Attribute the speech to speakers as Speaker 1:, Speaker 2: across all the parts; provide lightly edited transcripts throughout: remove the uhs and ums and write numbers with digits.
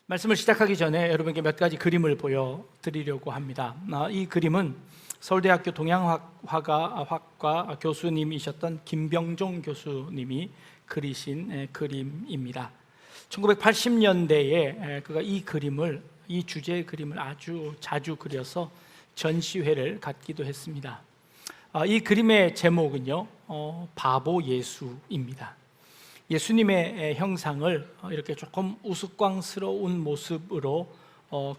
Speaker 1: 말씀을 시작하기 전에 여러분께 몇 가지 그림을 보여드리려고 합니다. 이 그림은 서울대학교 동양학과 교수님이셨던 김병종 교수님이 그리신 그림입니다. 1980년대에 그가 이 주제의 그림을 아주 자주 그려서 전시회를 갖기도 했습니다. 이 그림의 제목은요, 바보 예수입니다. 예수님의 형상을 이렇게 조금 우스꽝스러운 모습으로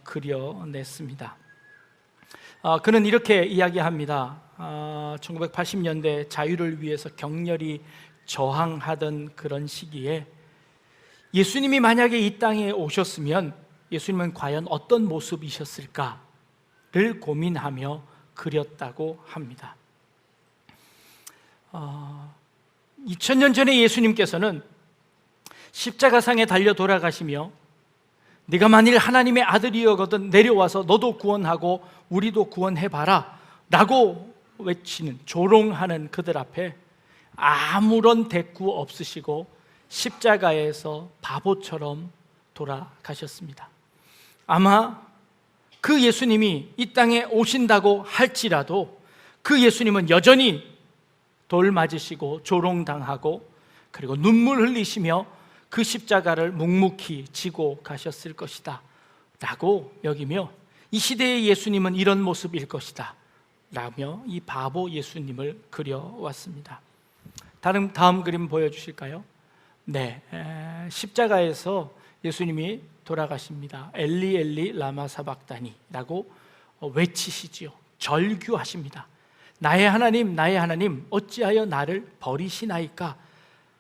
Speaker 1: 그려냈습니다. 그는 이렇게 이야기합니다. 1980년대 자유를 위해서 격렬히 저항하던 그런 시기에 예수님이 만약에 이 땅에 오셨으면 예수님은 과연 어떤 모습이셨을까를 고민하며 그렸다고 합니다. 2000년 전에 예수님께서는 십자가상에 달려 돌아가시며 네가 만일 하나님의 아들이었거든 내려와서 너도 구원하고 우리도 구원해봐라 라고 외치는, 조롱하는 그들 앞에 아무런 대꾸 없으시고 십자가에서 바보처럼 돌아가셨습니다. 아마 그 예수님이 이 땅에 오신다고 할지라도 그 예수님은 여전히 돌 맞으시고 조롱당하고 그리고 눈물 흘리시며 그 십자가를 묵묵히 지고 가셨을 것이다 라고 여기며, 이 시대의 예수님은 이런 모습일 것이다 라며 이 바보 예수님을 그려왔습니다. 다음 그림 보여주실까요? 네, 십자가에서 예수님이 돌아가십니다. 엘리 엘리 라마 사박다니 라고 외치시지요. 절규하십니다. 나의 하나님 어찌하여 나를 버리시나이까?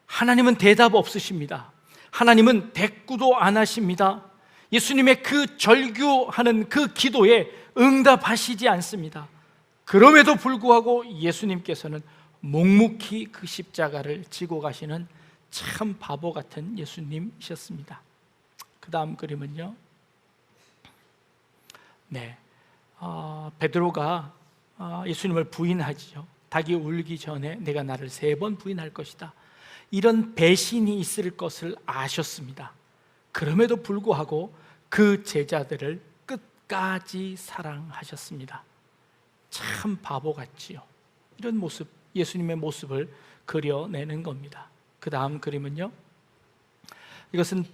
Speaker 1: 하나님은 대답 없으십니다. 하나님은 대꾸도 안 하십니다. 예수님의 그 절규하는 그 기도에 응답하시지 않습니다. 그럼에도 불구하고 예수님께서는 묵묵히 그 십자가를 지고 가시는 참 바보 같은 예수님이셨습니다. 그 다음 그림은요, 베드로가 예수님을 부인하지요. 닭이 울기 전에 내가 나를 3번 부인할 것이다, 이런 배신이 있을 것을 아셨습니다. 그럼에도 불구하고 그 제자들을 끝까지 사랑하셨습니다. 참 바보 같지요. 이런 모습, 예수님의 모습을 그려내는 겁니다. 그 다음 그림은요, 이것은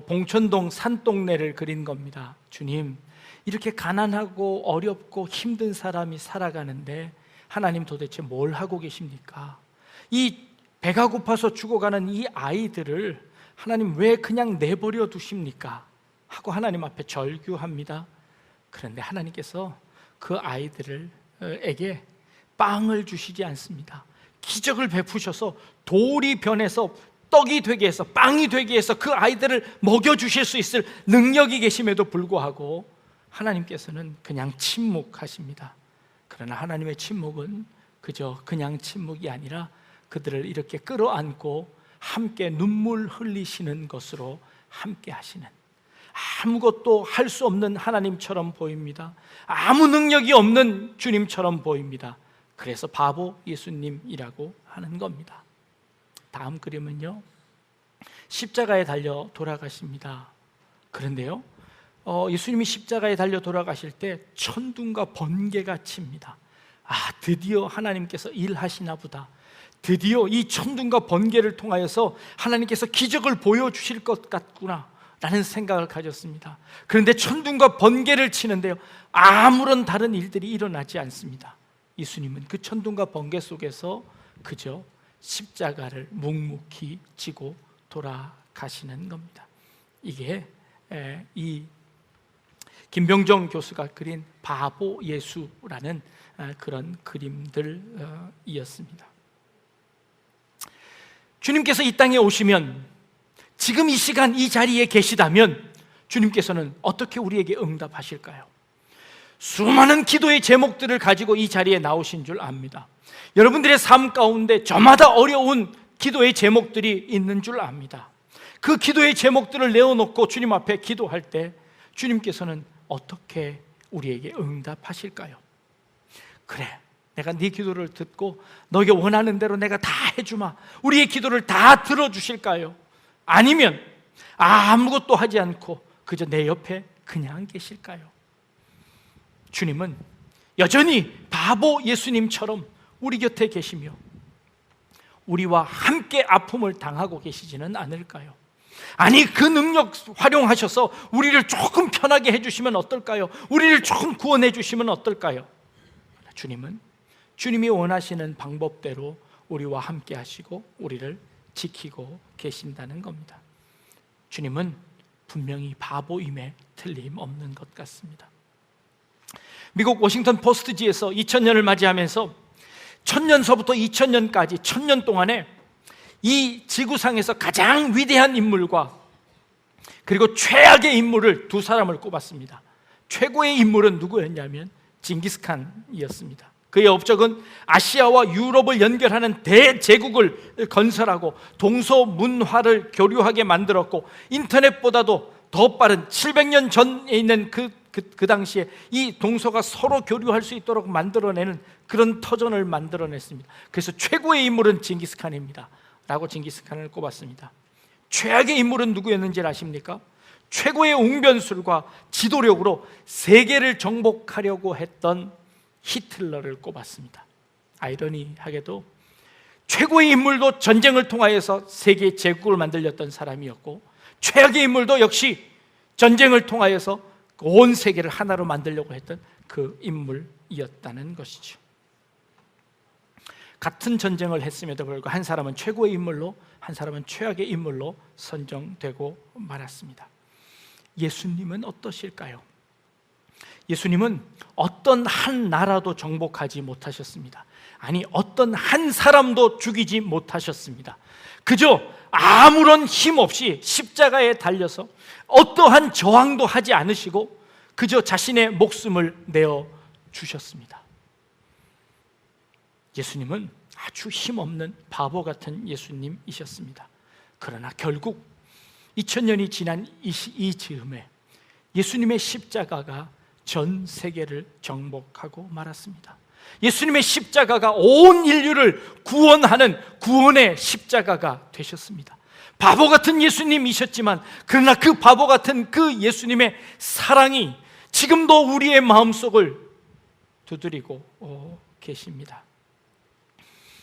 Speaker 1: 봉천동 산동네를 그린 겁니다. 주님, 이렇게 가난하고 어렵고 힘든 사람이 살아가는데 하나님 도대체 뭘 하고 계십니까? 이 배가 고파서 죽어가는 이 아이들을 하나님 왜 그냥 내버려 두십니까? 하고 하나님 앞에 절규합니다. 그런데 하나님께서 그 아이들에게 빵을 주시지 않습니다. 기적을 베푸셔서 돌이 변해서 떡이 되게 해서, 빵이 되게 해서 그 아이들을 먹여주실 수 있을 능력이 계심에도 불구하고 하나님께서는 그냥 침묵하십니다. 그러나 하나님의 침묵은 그냥 침묵이 아니라 그들을 이렇게 끌어안고 함께 눈물 흘리시는 것으로 함께 하시는, 아무것도 할 수 없는 하나님처럼 보입니다. 아무 능력이 없는 주님처럼 보입니다. 그래서 바보 예수님이라고 하는 겁니다. 다음 그림은요, 십자가에 달려 돌아가십니다. 그런데요, 예수님이 십자가에 달려 돌아가실 때 천둥과 번개가 칩니다. 드디어 하나님께서 일하시나 보다. 드디어 이 천둥과 번개를 통하여서 하나님께서 기적을 보여주실 것 같구나 라는 생각을 가졌습니다. 그런데 천둥과 번개를 치는데요, 아무런 다른 일들이 일어나지 않습니다. 예수님은 그 천둥과 번개 속에서 그저 십자가를 묵묵히 지고 돌아가시는 겁니다. 이게 이 김병정 교수가 그린 바보 예수라는 그런 그림들이었습니다. 주님께서 이 땅에 오시면, 지금 이 시간 이 자리에 계시다면 주님께서는 어떻게 우리에게 응답하실까요? 수많은 기도의 제목들을 가지고 이 자리에 나오신 줄 압니다. 여러분들의 삶 가운데 저마다 어려운 기도의 제목들이 있는 줄 압니다. 그 기도의 제목들을 내어놓고 주님 앞에 기도할 때 주님께서는 어떻게 우리에게 응답하실까요? 그래, 내가 네 기도를 듣고 너에게 원하는 대로 내가 다 해주마, 우리의 기도를 다 들어주실까요? 아니면 아무것도 하지 않고 그저 내 옆에 그냥 계실까요? 주님은 여전히 바보 예수님처럼 우리 곁에 계시며 우리와 함께 아픔을 당하고 계시지는 않을까요? 아니, 그 능력 활용하셔서 우리를 조금 편하게 해주시면 어떨까요? 우리를 조금 구원해 주시면 어떨까요? 주님은 주님이 원하시는 방법대로 우리와 함께 하시고 우리를 지키고 계신다는 겁니다. 주님은 분명히 바보임에 틀림없는 것 같습니다. 미국 워싱턴 포스트지에서 2000년을 맞이하면서 1000년서부터 2000년까지 1000년 동안에 이 지구상에서 가장 위대한 인물과 그리고 최악의 인물을 두 사람을 꼽았습니다. 최고의 인물은 누구였냐면 징기스칸이었습니다. 그의 업적은 아시아와 유럽을 연결하는 대제국을 건설하고 동서문화를 교류하게 만들었고, 인터넷보다도 더 빠른 700년 전에 있는 그 당시에 이 동서가 서로 교류할 수 있도록 만들어내는 그런 터전을 만들어냈습니다. 그래서 최고의 인물은 징기스칸입니다 라고 징기스칸을 꼽았습니다. 최악의 인물은 누구였는지 아십니까? 최고의 웅변술과 지도력으로 세계를 정복하려고 했던 히틀러를 꼽았습니다. 아이러니하게도 최고의 인물도 전쟁을 통하여서 세계 제국을 만들렸던 사람이었고, 최악의 인물도 역시 전쟁을 통하여서 온 세계를 하나로 만들려고 했던 그 인물이었다는 것이죠. 같은 전쟁을 했음에도 불구하고 한 사람은 최고의 인물로, 한 사람은 최악의 인물로 선정되고 말았습니다. 예수님은 어떠실까요? 예수님은 어떤 한 나라도 정복하지 못하셨습니다. 아니, 어떤 한 사람도 죽이지 못하셨습니다. 그저 아무런 힘 없이 십자가에 달려서 어떠한 저항도 하지 않으시고 그저 자신의 목숨을 내어 주셨습니다. 예수님은 아주 힘없는 바보 같은 예수님이셨습니다. 그러나 결국 2000년이 지난 이 즈음에 예수님의 십자가가 전 세계를 정복하고 말았습니다. 예수님의 십자가가 온 인류를 구원하는 구원의 십자가가 되셨습니다. 바보 같은 예수님이셨지만, 그러나 그 바보 같은 그 예수님의 사랑이 지금도 우리의 마음속을 두드리고 계십니다.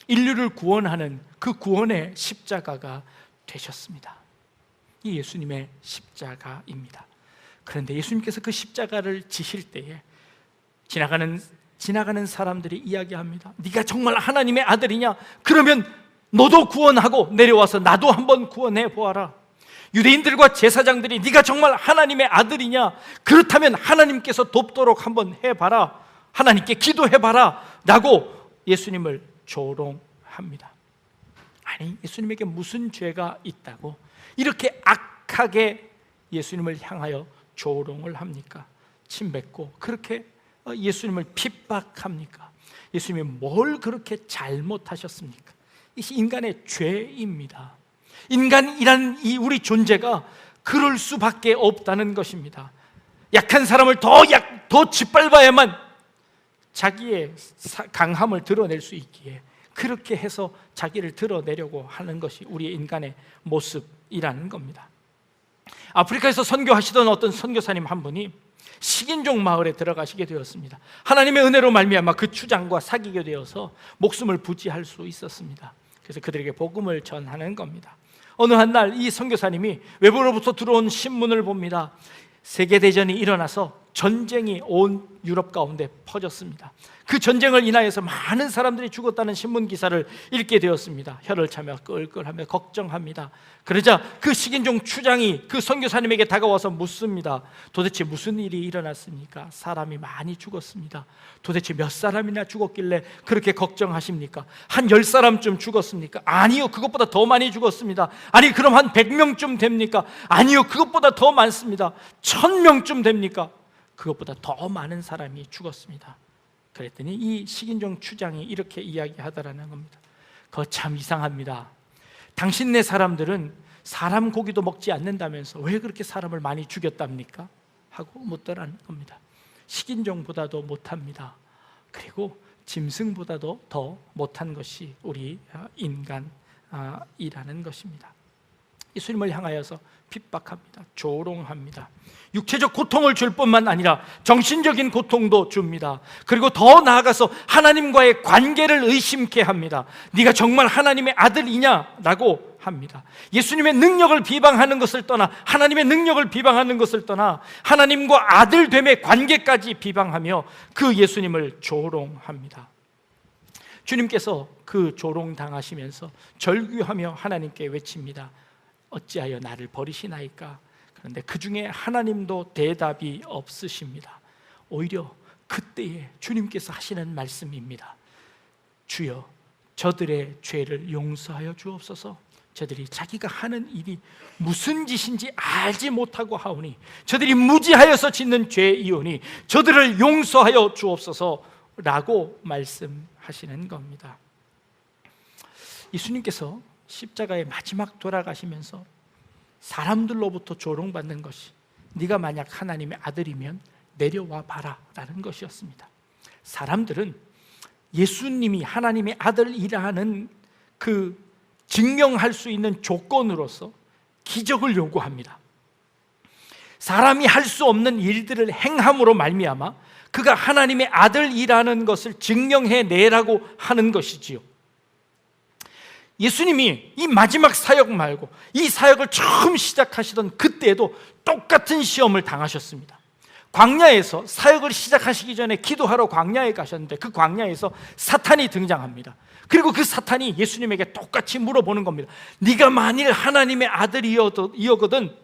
Speaker 1: 인류를 구원하는 그 구원의 십자가가 되셨습니다. 이 예수님의 십자가입니다. 그런데 예수님께서 그 십자가를 지실 때에 지나가는 사람들이 이야기합니다. 네가 정말 하나님의 아들이냐? 그러면 너도 구원하고 내려와서 나도 한번 구원해 보아라. 유대인들과 제사장들이 네가 정말 하나님의 아들이냐? 그렇다면 하나님께서 돕도록 한번 해봐라. 하나님께 기도해봐라 라고 예수님을 조롱합니다. 아니, 예수님에게 무슨 죄가 있다고 이렇게 악하게 예수님을 향하여 조롱을 합니까? 침뱉고 그렇게 예수님을 핍박합니까? 예수님이 뭘 그렇게 잘못하셨습니까? 이것이 인간의 죄입니다. 인간이란 이 우리 존재가 그럴 수밖에 없다는 것입니다. 약한 사람을 더 짓밟아야만 자기의 강함을 드러낼 수 있기에 그렇게 해서 자기를 드러내려고 하는 것이 우리의 인간의 모습이라는 겁니다. 아프리카에서 선교하시던 어떤 선교사님 한 분이 식인종 마을에 들어가시게 되었습니다. 하나님의 은혜로 말미암아 그 추장과 사귀게 되어서 목숨을 부지할 수 있었습니다. 그래서 그들에게 복음을 전하는 겁니다. 어느 한 날 이 선교사님이 외부로부터 들어온 신문을 봅니다. 세계대전이 일어나서 전쟁이 온 유럽 가운데 퍼졌습니다. 그 전쟁을 인하여서 많은 사람들이 죽었다는 신문 기사를 읽게 되었습니다. 혀를 차며 끌끌하며 걱정합니다. 그러자 그 식인종 추장이 그 선교사님에게 다가와서 묻습니다. 도대체 무슨 일이 일어났습니까? 사람이 많이 죽었습니다. 도대체 몇 사람이나 죽었길래 그렇게 걱정하십니까? 한 10사람쯤 죽었습니까? 아니요, 그것보다 더 많이 죽었습니다. 아니, 그럼 한 100명쯤 됩니까? 아니요, 그것보다 더 많습니다. 1000명쯤 됩니까? 그것보다 더 많은 사람이 죽었습니다. 그랬더니 이 식인종 추장이 이렇게 이야기하더라는 겁니다. 그거 참 이상합니다. 당신네 사람들은 사람 고기도 먹지 않는다면서 왜 그렇게 사람을 많이 죽였답니까? 하고 묻더라는 겁니다. 식인종보다도 못합니다. 그리고 짐승보다도 더 못한 것이 우리 인간이라는 것입니다. 예수님을 향하여서 핍박합니다. 조롱합니다. 육체적 고통을 줄 뿐만 아니라 정신적인 고통도 줍니다. 그리고 더 나아가서 하나님과의 관계를 의심케 합니다. 네가 정말 하나님의 아들이냐? 라고 합니다. 예수님의 능력을 비방하는 것을 떠나, 하나님의 능력을 비방하는 것을 떠나 하나님과 아들됨의 관계까지 비방하며 그 예수님을 조롱합니다. 주님께서 그 조롱당하시면서 절규하며 하나님께 외칩니다. 어찌하여 나를 버리시나이까? 그런데 그 중에 하나님도 대답이 없으십니다. 오히려 그때에 주님께서 하시는 말씀입니다. 주여, 저들의 죄를 용서하여 주옵소서. 저들이 자기가 하는 일이 무슨 짓인지 알지 못하고 하오니, 저들이 무지하여서 짓는 죄이오니 저들을 용서하여 주옵소서 라고 말씀하시는 겁니다. 예수님께서 십자가의 마지막 돌아가시면서 사람들로부터 조롱받는 것이, 네가 만약 하나님의 아들이면 내려와 봐라 라는 것이었습니다. 사람들은 예수님이 하나님의 아들이라는 그 증명할 수 있는 조건으로서 기적을 요구합니다. 사람이 할 수 없는 일들을 행함으로 말미암아 그가 하나님의 아들이라는 것을 증명해내라고 하는 것이지요. 예수님이 이 마지막 사역 말고 이 사역을 처음 시작하시던 그때에도 똑같은 시험을 당하셨습니다. 광야에서 사역을 시작하시기 전에 기도하러 광야에 가셨는데 그 광야에서 사탄이 등장합니다. 그리고 그 사탄이 예수님에게 똑같이 물어보는 겁니다. 네가 만일 하나님의 아들이거든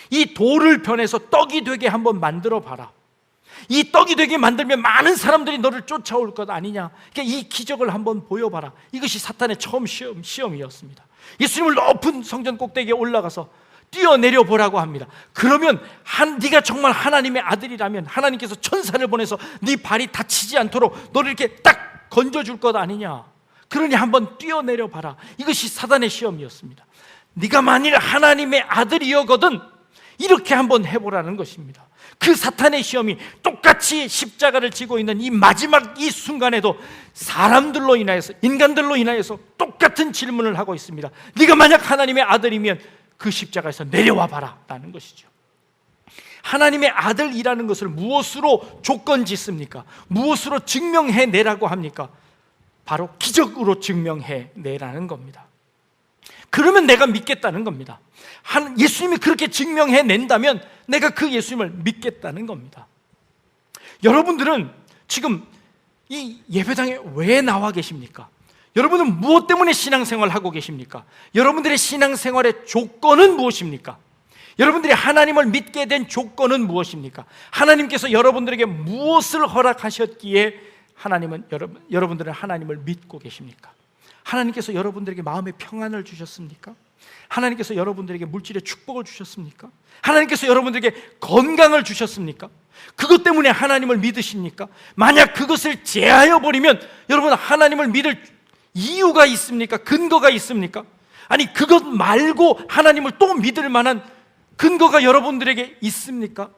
Speaker 1: 이 돌을 변해서 떡이 되게 한번 만들어 봐라. 이 떡이 되게 만들면 많은 사람들이 너를 쫓아올 것 아니냐. 그러니까 이 기적을 한번 보여봐라. 이것이 사탄의 처음 시험이었습니다. 예수님을 높은 성전 꼭대기에 올라가서 뛰어내려 보라고 합니다. 그러면 네가 정말 하나님의 아들이라면 하나님께서 천사를 보내서 네 발이 다치지 않도록 너를 이렇게 딱 건져줄 것 아니냐. 그러니 한번 뛰어내려 봐라. 이것이 사탄의 시험이었습니다. 네가 만일 하나님의 아들이거든 이렇게 한번 해보라는 것입니다. 그 사탄의 시험이 똑같이 십자가를 지고 있는 이 마지막 이 순간에도 사람들로 인하여서, 인간들로 인하여서 똑같은 질문을 하고 있습니다. 네가 만약 하나님의 아들이면 그 십자가에서 내려와 봐라 라는 것이죠. 하나님의 아들이라는 것을 무엇으로 조건 짓습니까? 무엇으로 증명해내라고 합니까? 바로 기적으로 증명해내라는 겁니다. 그러면 내가 믿겠다는 겁니다. 예수님이 그렇게 증명해낸다면 내가 그 예수님을 믿겠다는 겁니다. 여러분들은 지금 이 예배당에 왜 나와 계십니까? 여러분은 무엇 때문에 신앙생활을 하고 계십니까? 여러분들의 신앙생활의 조건은 무엇입니까? 여러분들이 하나님을 믿게 된 조건은 무엇입니까? 하나님께서 여러분들에게 무엇을 허락하셨기에 여러분들은 하나님을 믿고 계십니까? 하나님께서 여러분들에게 마음의 평안을 주셨습니까? 하나님께서 여러분들에게 물질의 축복을 주셨습니까? 하나님께서 여러분들에게 건강을 주셨습니까? 그것 때문에 하나님을 믿으십니까? 만약 그것을 제하여 버리면 여러분 하나님을 믿을 이유가 있습니까? 근거가 있습니까? 아니 그것 말고 하나님을 또 믿을 만한 근거가 여러분들에게 있습니까?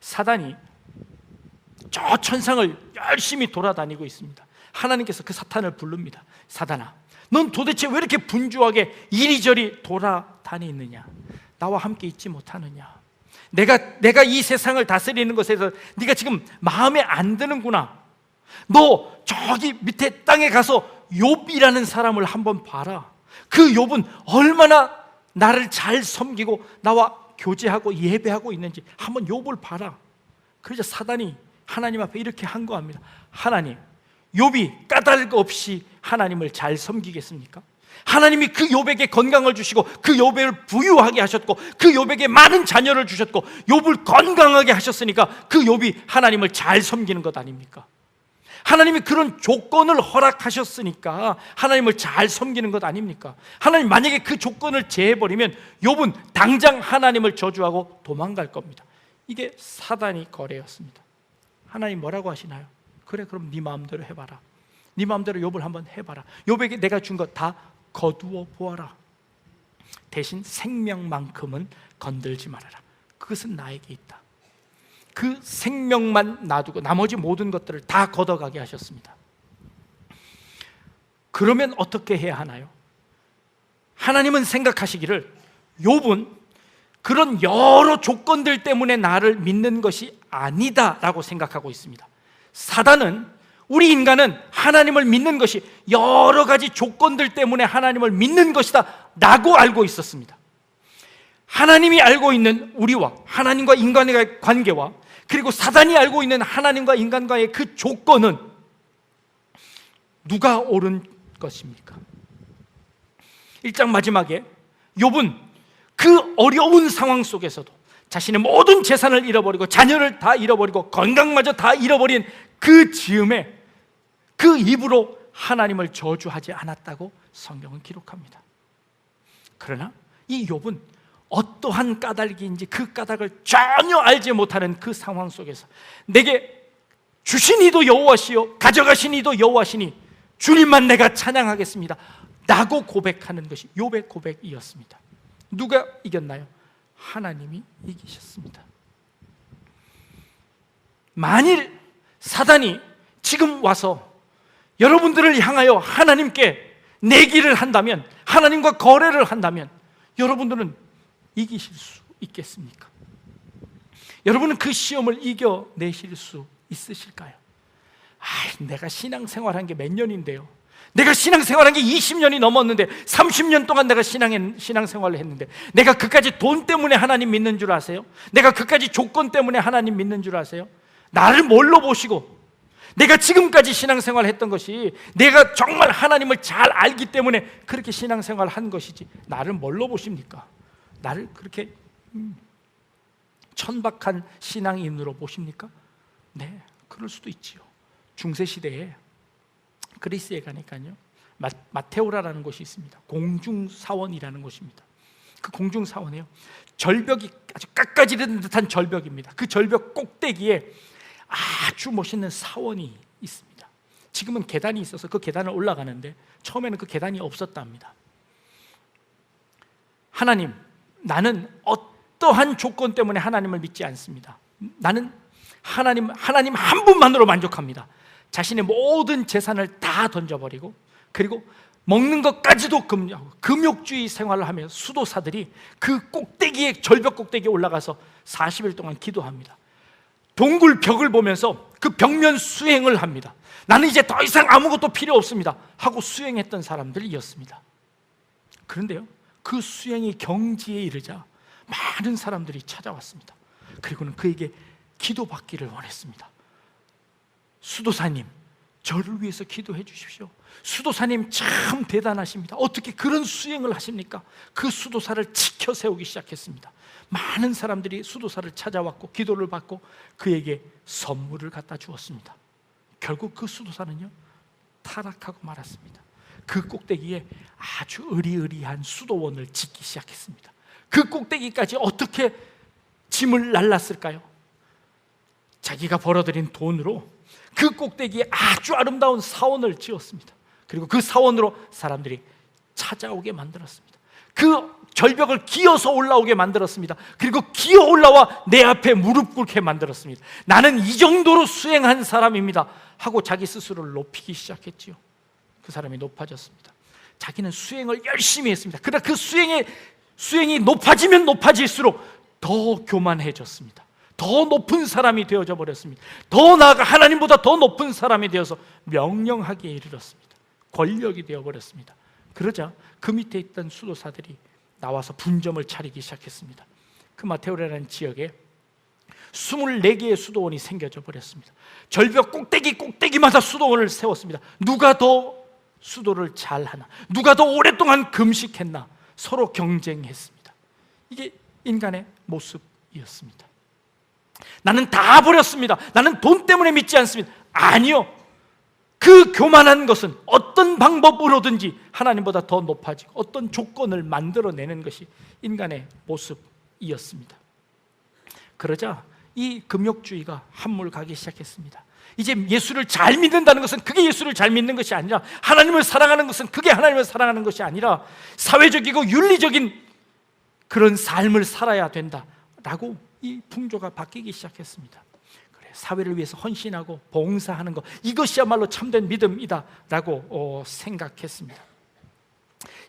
Speaker 1: 사단이 저 천상을 열심히 돌아다니고 있습니다. 하나님께서 그 사탄을 부릅니다. 사단아, 넌 도대체 왜 이렇게 분주하게 이리저리 돌아다니느냐? 나와 함께 있지 못하느냐? 내가 이 세상을 다스리는 것에서 네가 지금 마음에 안 드는구나. 너 저기 밑에 땅에 가서 욥이라는 사람을 한번 봐라. 그 욥은 얼마나 나를 잘 섬기고 나와 교제하고 예배하고 있는지 한번 욥을 봐라. 그래서 사단이 하나님 앞에 이렇게 항거합니다. 하나님, 욥이 까닭 없이 하나님을 잘 섬기겠습니까? 하나님이 그 욥에게 건강을 주시고 그 욥을 부유하게 하셨고 그 욥에게 많은 자녀를 주셨고 욥을 건강하게 하셨으니까 그 욥이 하나님을 잘 섬기는 것 아닙니까? 하나님이 그런 조건을 허락하셨으니까 하나님을 잘 섬기는 것 아닙니까? 하나님 만약에 그 조건을 제해버리면 욥은 당장 하나님을 저주하고 도망갈 겁니다. 이게 사단이 거래였습니다. 하나님 뭐라고 하시나요? 그래, 그럼 네 마음대로 해봐라. 네 마음대로 욥을 한번 해봐라. 욥에게 내가 준 것 다 거두어 보아라. 대신 생명만큼은 건들지 말아라. 그것은 나에게 있다. 그 생명만 놔두고 나머지 모든 것들을 다 걷어가게 하셨습니다. 그러면 어떻게 해야 하나요? 하나님은 생각하시기를 욥은 그런 여러 조건들 때문에 나를 믿는 것이 아니다라고 생각하고 있습니다. 사단은, 우리 인간은 하나님을 믿는 것이 여러 가지 조건들 때문에 하나님을 믿는 것이다 라고 알고 있었습니다. 하나님이 알고 있는 우리와 하나님과 인간의 관계와, 그리고 사단이 알고 있는 하나님과 인간과의 그 조건은 누가 옳은 것입니까? 1장 마지막에 욥은 그 어려운 상황 속에서도 자신의 모든 재산을 잃어버리고 자녀를 다 잃어버리고 건강마저 다 잃어버린 그 즈음에 그 입으로 하나님을 저주하지 않았다고 성경은 기록합니다. 그러나 이 욥은 어떠한 까닭인지 그 까닭을 전혀 알지 못하는 그 상황 속에서 내게 주신 이도 여호와시요 가져가신 이도 여호와시니 주님만 내가 찬양하겠습니다 라고 고백하는 것이 욥의 고백이었습니다. 누가 이겼나요? 하나님이 이기셨습니다. 만일 사단이 지금 와서 여러분들을 향하여 하나님께 내기를 한다면, 하나님과 거래를 한다면 여러분들은 이기실 수 있겠습니까? 여러분은 그 시험을 이겨내실 수 있으실까요? 내가 신앙생활한 게 몇 년인데요, 내가 신앙생활한 게 20년이 넘었는데 30년 동안 내가 신앙생활을 했는데 내가 그까지 돈 때문에 하나님 믿는 줄 아세요? 내가 그까지 조건 때문에 하나님 믿는 줄 아세요? 나를 뭘로 보시고, 내가 지금까지 신앙생활을 했던 것이 내가 정말 하나님을 잘 알기 때문에 그렇게 신앙생활을 한 것이지 나를 뭘로 보십니까? 나를 그렇게 천박한 신앙인으로 보십니까? 네, 그럴 수도 있지요. 중세시대에 그리스에 가니까요, 마테오라라는 곳이 있습니다. 공중사원이라는 곳입니다. 그 공중사원에요, 절벽이 아주 깎아지른 듯한 절벽입니다. 그 절벽 꼭대기에 아주 멋있는 사원이 있습니다. 지금은 계단이 있어서 그 계단을 올라가는데 처음에는 그 계단이 없었답니다. 하나님, 나는 어떠한 조건 때문에 하나님을 믿지 않습니다. 나는 하나님 한 분만으로 만족합니다. 자신의 모든 재산을 다 던져버리고, 그리고 먹는 것까지도 금욕주의 생활을 하며 수도사들이 그 꼭대기에, 절벽 꼭대기에 올라가서 40일 동안 기도합니다. 동굴 벽을 보면서 그 벽면 수행을 합니다. 나는 이제 더 이상 아무것도 필요 없습니다 하고 수행했던 사람들이었습니다. 그런데요, 그 수행이 경지에 이르자 많은 사람들이 찾아왔습니다. 그리고는 그에게 기도받기를 원했습니다. 수도사님, 저를 위해서 기도해 주십시오. 수도사님 참 대단하십니다. 어떻게 그런 수행을 하십니까? 그 수도사를 지켜 세우기 시작했습니다. 많은 사람들이 수도사를 찾아왔고 기도를 받고 그에게 선물을 갖다 주었습니다. 결국 그 수도사는요, 타락하고 말았습니다. 그 꼭대기에 아주 으리으리한 수도원을 짓기 시작했습니다. 그 꼭대기까지 어떻게 짐을 날랐을까요? 자기가 벌어들인 돈으로 그 꼭대기에 아주 아름다운 사원을 지었습니다. 그리고 그 사원으로 사람들이 찾아오게 만들었습니다. 그 절벽을 기어서 올라오게 만들었습니다. 그리고 기어 올라와 내 앞에 무릎 꿇게 만들었습니다. 나는 이 정도로 수행한 사람입니다 하고 자기 스스로를 높이기 시작했지요. 그 사람이 높아졌습니다. 자기는 수행을 열심히 했습니다. 그러나 그 수행이 높아지면 높아질수록 더 교만해졌습니다. 더 높은 사람이 되어져 버렸습니다. 더 나아가 하나님보다 더 높은 사람이 되어서 명령하기에 이르렀습니다. 권력이 되어버렸습니다. 그러자 그 밑에 있던 수도사들이 나와서 분점을 차리기 시작했습니다. 그 마테오라는 지역에 24개의 수도원이 생겨져 버렸습니다. 절벽 꼭대기마다 수도원을 세웠습니다. 누가 더 수도를 잘하나, 누가 더 오랫동안 금식했나, 서로 경쟁했습니다. 이게 인간의 모습이었습니다. 나는 다 버렸습니다. 나는 돈 때문에 믿지 않습니다. 아니요, 그 교만한 것은 어떤 방법으로든지 하나님보다 더 높아지고 어떤 조건을 만들어내는 것이 인간의 모습이었습니다. 그러자 이 금욕주의가 한물 가기 시작했습니다. 이제 예수를 잘 믿는다는 것은 그게 예수를 잘 믿는 것이 아니라, 하나님을 사랑하는 것은 그게 하나님을 사랑하는 것이 아니라 사회적이고 윤리적인 그런 삶을 살아야 된다라고 이 풍조가 바뀌기 시작했습니다. 사회를 위해서 헌신하고 봉사하는 것, 이것이야말로 참된 믿음이다라고 생각했습니다.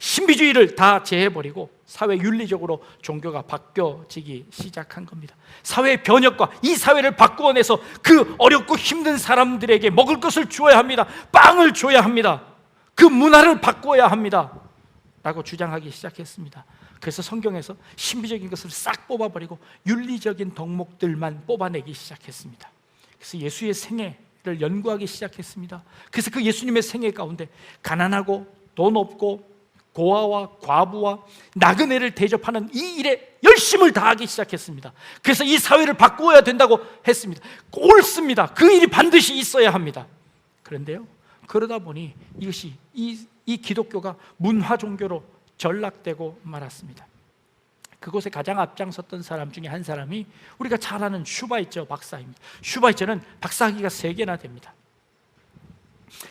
Speaker 1: 신비주의를 다 제해버리고 사회 윤리적으로 종교가 바뀌어지기 시작한 겁니다. 사회의 변혁과 이 사회를 바꾸어내서 그 어렵고 힘든 사람들에게 먹을 것을 주어야 합니다. 빵을 줘야 합니다. 그 문화를 바꾸어야 합니다 라고 주장하기 시작했습니다. 그래서 성경에서 신비적인 것을 싹 뽑아버리고 윤리적인 덕목들만 뽑아내기 시작했습니다. 그래서 예수의 생애를 연구하기 시작했습니다. 그래서 그 예수님의 생애 가운데 가난하고 돈 없고 고아와 과부와 나그네를 대접하는 이 일에 열심을 다하기 시작했습니다. 그래서 이 사회를 바꾸어야 된다고 했습니다. 옳습니다. 그 일이 반드시 있어야 합니다. 그런데요, 그러다 보니 이것이 이 기독교가 문화 종교로 전락되고 말았습니다. 그곳에 가장 앞장섰던 사람 중에 한 사람이 우리가 잘 아는 슈바이처 박사입니다. 슈바이처는 박사학위가 3개나 됩니다.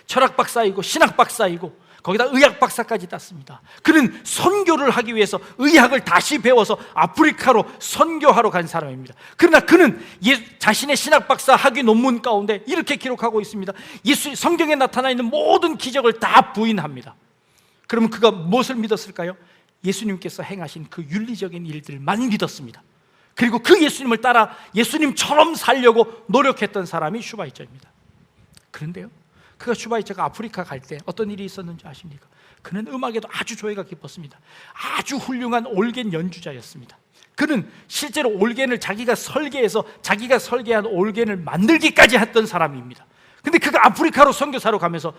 Speaker 1: 철학 박사이고 신학 박사이고 거기다 의학 박사까지 땄습니다. 그는 선교를 하기 위해서 의학을 다시 배워서 아프리카로 선교하러 간 사람입니다. 그러나 그는 자신의 신학 박사 학위 논문 가운데 이렇게 기록하고 있습니다. 성경에 나타나 있는 모든 기적을 다 부인합니다. 그러면 그가 무엇을 믿었을까요? 예수님께서 행하신 그 윤리적인 일들만 믿었습니다. 그리고 그 예수님을 따라 예수님처럼 살려고 노력했던 사람이 슈바이처입니다. 그런데요, 그가 슈바이처가 아프리카 갈 때 어떤 일이 있었는지 아십니까? 그는 음악에도 아주 조예가 깊었습니다. 아주 훌륭한 올겐 연주자였습니다. 그는 실제로 올겐을 자기가 설계해서 자기가 설계한 올겐을 만들기까지 했던 사람입니다. 근데 그가 아프리카로 선교사로 가면서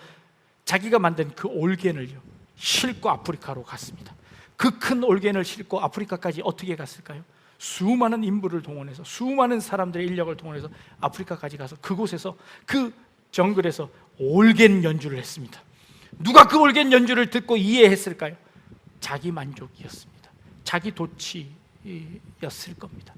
Speaker 1: 자기가 만든 그 올겐을요 싣고 아프리카로 갔습니다. 그 큰 올겐을 싣고 아프리카까지 어떻게 갔을까요? 수많은 인부를 동원해서 수많은 사람들의 인력을 동원해서 아프리카까지 가서 그곳에서 그 정글에서 올겐 연주를 했습니다. 누가 그 올겐 연주를 듣고 이해했을까요? 자기 만족이었습니다. 자기 도취였을 겁니다.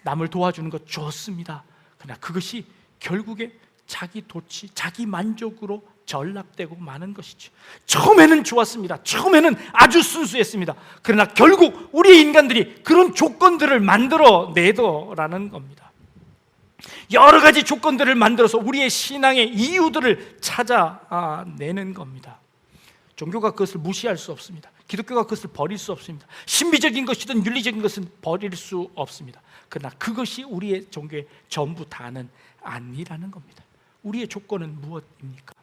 Speaker 1: 남을 도와주는 것 좋습니다. 그러나 그것이 결국에 자기 도취, 자기 만족으로 전락되고 마는 것이죠. 처음에는 좋았습니다. 처음에는 아주 순수했습니다. 그러나 결국 우리 인간들이 그런 조건들을 만들어내더라는 겁니다. 여러 가지 조건들을 만들어서 우리의 신앙의 이유들을 찾아내는 겁니다. 종교가 그것을 무시할 수 없습니다. 기독교가 그것을 버릴 수 없습니다. 신비적인 것이든 윤리적인 것은 버릴 수 없습니다. 그러나 그것이 우리의 종교의 전부 다는 아니라는 겁니다. 우리의 조건은 무엇입니까?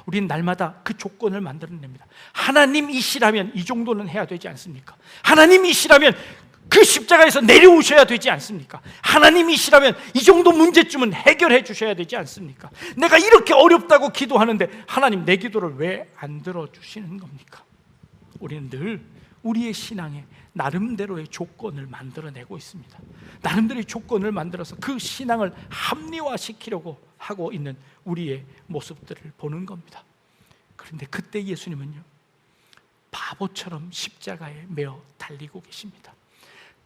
Speaker 1: 우리는 날마다 그 조건을 만들어냅니다. 하나님이시라면 이 정도는 해야 되지 않습니까? 하나님이시라면 그 십자가에서 내려오셔야 되지 않습니까? 하나님이시라면 이 정도 문제쯤은 해결해 주셔야 되지 않습니까? 내가 이렇게 어렵다고 기도하는데 하나님 내 기도를 왜 안 들어주시는 겁니까? 우리는 늘 우리의 신앙에 나름대로의 조건을 만들어내고 있습니다. 나름대로의 조건을 만들어서 그 신앙을 합리화시키려고 하고 있는 우리의 모습들을 보는 겁니다. 그런데 그때 예수님은요 바보처럼 십자가에 매어 달리고 계십니다.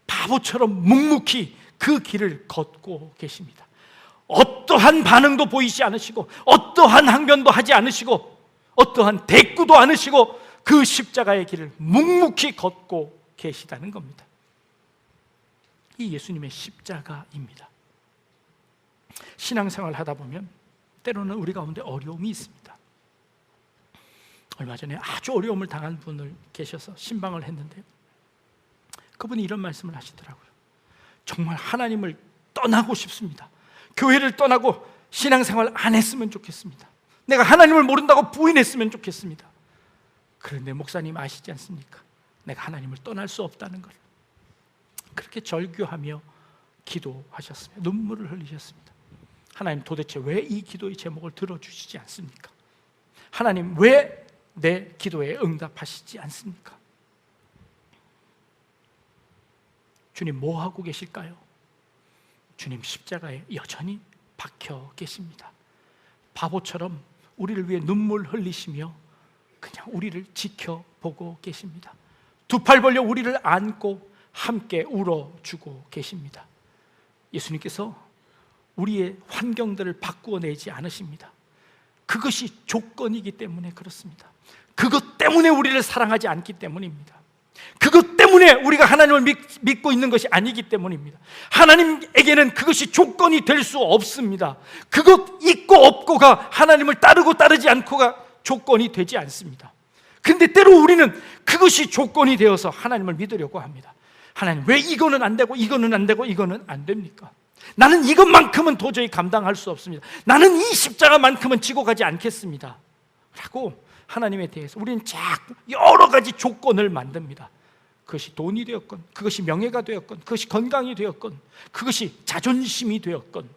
Speaker 1: 바보처럼 묵묵히 그 길을 걷고 계십니다. 어떠한 반응도 보이지 않으시고 어떠한 항변도 하지 않으시고 어떠한 대꾸도 않으시고 그 십자가의 길을 묵묵히 걷고 계시다는 겁니다. 이 예수님의 십자가입니다. 신앙생활을 하다 보면 때로는 우리 가운데 어려움이 있습니다. 얼마 전에 아주 어려움을 당한 분을 계셔서 신방을 했는데요, 그분이 이런 말씀을 하시더라고요. 정말 하나님을 떠나고 싶습니다. 교회를 떠나고 신앙생활 안 했으면 좋겠습니다. 내가 하나님을 모른다고 부인했으면 좋겠습니다. 그런데 목사님 아시지 않습니까? 내가 하나님을 떠날 수 없다는 걸. 그렇게 절규하며 기도하셨습니다. 눈물을 흘리셨습니다. 하나님 도대체 왜 이 기도의 제목을 들어주시지 않습니까? 하나님 왜 내 기도에 응답하시지 않습니까? 주님 뭐 하고 계실까요? 주님 십자가에 여전히 박혀 계십니다. 바보처럼 우리를 위해 눈물 흘리시며 그냥 우리를 지켜보고 계십니다. 두 팔 벌려 우리를 안고 함께 울어주고 계십니다. 예수님께서 우리의 환경들을 바꾸어내지 않으십니다. 그것이 조건이기 때문에 그렇습니다. 그것 때문에 우리를 사랑하지 않기 때문입니다. 그것 때문에 우리가 하나님을 믿고 있는 것이 아니기 때문입니다. 하나님에게는 그것이 조건이 될 수 없습니다. 그것 있고 없고가 하나님을 따르고 따르지 않고가 조건이 되지 않습니다. 근데 때로 우리는 그것이 조건이 되어서 하나님을 믿으려고 합니다. 하나님, 왜 이거는 안 되고 이거는 안 되고 이거는 안 됩니까? 나는 이것만큼은 도저히 감당할 수 없습니다. 나는 이 십자가만큼은 지고 가지 않겠습니다 라고 하나님에 대해서 우리는 자꾸 여러 가지 조건을 만듭니다. 그것이 돈이 되었건, 그것이 명예가 되었건, 그것이 건강이 되었건, 그것이 자존심이 되었건,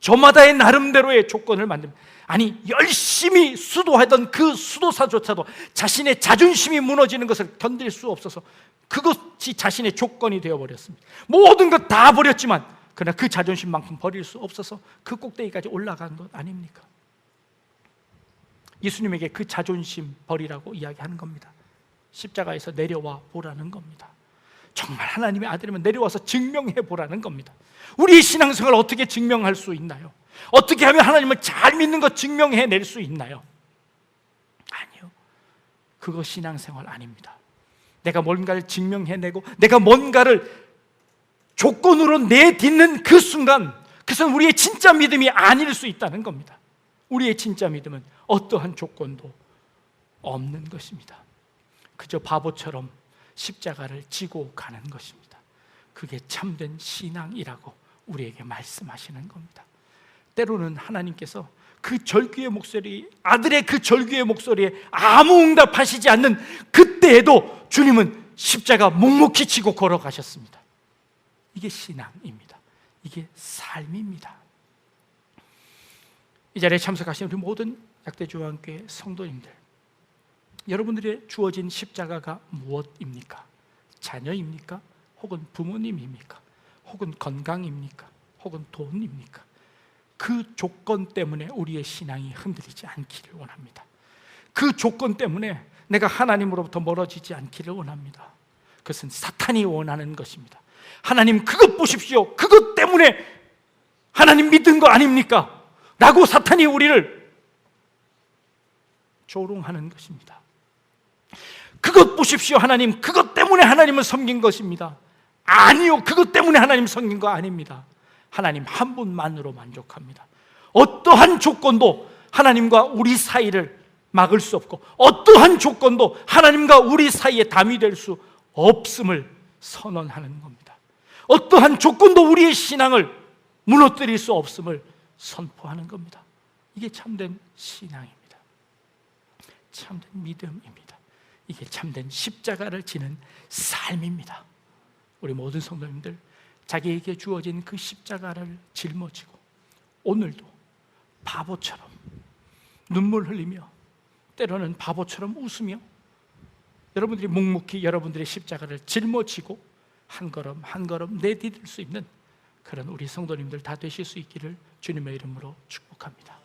Speaker 1: 저마다의 나름대로의 조건을 만듭니다. 아니, 열심히 수도하던 그 수도사조차도 자신의 자존심이 무너지는 것을 견딜 수 없어서 그것이 자신의 조건이 되어버렸습니다. 모든 것 다 버렸지만 그러나 그 자존심만큼 버릴 수 없어서 그 꼭대기까지 올라간 것 아닙니까? 예수님에게 그 자존심 버리라고 이야기하는 겁니다. 십자가에서 내려와 보라는 겁니다. 정말 하나님의 아들이면 내려와서 증명해 보라는 겁니다. 우리의 신앙생활을 어떻게 증명할 수 있나요? 어떻게 하면 하나님을 잘 믿는 것 증명해낼 수 있나요? 아니요, 그거 신앙생활 아닙니다. 내가 뭔가를 증명해내고 내가 뭔가를 조건으로 내딛는 그 순간, 그것은 우리의 진짜 믿음이 아닐 수 있다는 겁니다. 우리의 진짜 믿음은 어떠한 조건도 없는 것입니다. 그저 바보처럼 십자가를 지고 가는 것입니다. 그게 참된 신앙이라고 우리에게 말씀하시는 겁니다. 때로는 하나님께서 그 절규의 목소리, 아들의 그 절규의 목소리에 아무 응답하시지 않는 그때에도 주님은 십자가 묵묵히 지고 걸어가셨습니다. 이게 신앙입니다. 이게 삶입니다. 이 자리에 참석하신 우리 모든 약대주안교회 성도님들, 여러분들의 주어진 십자가가 무엇입니까? 자녀입니까? 혹은 부모님입니까? 혹은 건강입니까? 혹은 돈입니까? 그 조건 때문에 우리의 신앙이 흔들리지 않기를 원합니다. 그 조건 때문에 내가 하나님으로부터 멀어지지 않기를 원합니다. 그것은 사탄이 원하는 것입니다. 하나님, 그것 보십시오, 그것 때문에 하나님 믿은 거 아닙니까? 라고 사탄이 우리를 조롱하는 것입니다. 그것 보십시오, 하나님, 그것 때문에 하나님을 섬긴 것입니다. 아니요, 그것 때문에 하나님 섬긴 거 아닙니다. 하나님 한 분만으로 만족합니다. 어떠한 조건도 하나님과 우리 사이를 막을 수 없고, 어떠한 조건도 하나님과 우리 사이에 담이 될 수 없음을 선언하는 겁니다. 어떠한 조건도 우리의 신앙을 무너뜨릴 수 없음을 선포하는 겁니다. 이게 참된 신앙입니다. 참된 믿음입니다. 이게 참된 십자가를 지는 삶입니다. 우리 모든 성도님들, 자기에게 주어진 그 십자가를 짊어지고 오늘도 바보처럼 눈물 흘리며, 때로는 바보처럼 웃으며 여러분들이 묵묵히 여러분들의 십자가를 짊어지고 한 걸음 한 걸음 내디딜 수 있는 그런 우리 성도님들 다 되실 수 있기를 주님의 이름으로 축복합니다.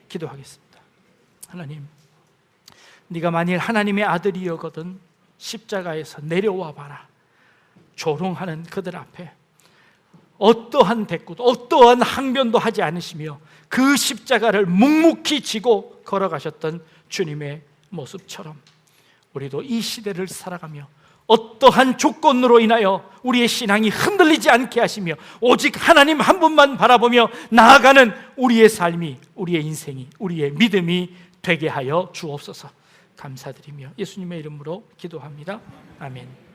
Speaker 1: 기도하겠습니다. 하나님, 네가 만일 하나님의 아들이여거든 십자가에서 내려와 봐라. 조롱하는 그들 앞에 어떠한 대꾸도 어떠한 항변도 하지 않으시며 그 십자가를 묵묵히 지고 걸어가셨던 주님의 모습처럼 우리도 이 시대를 살아가며 어떠한 조건으로 인하여 우리의 신앙이 흔들리지 않게 하시며 오직 하나님 한 분만 바라보며 나아가는 우리의 삶이, 우리의 인생이, 우리의 믿음이 되게 하여 주옵소서. 감사드리며 예수님의 이름으로 기도합니다. 아멘.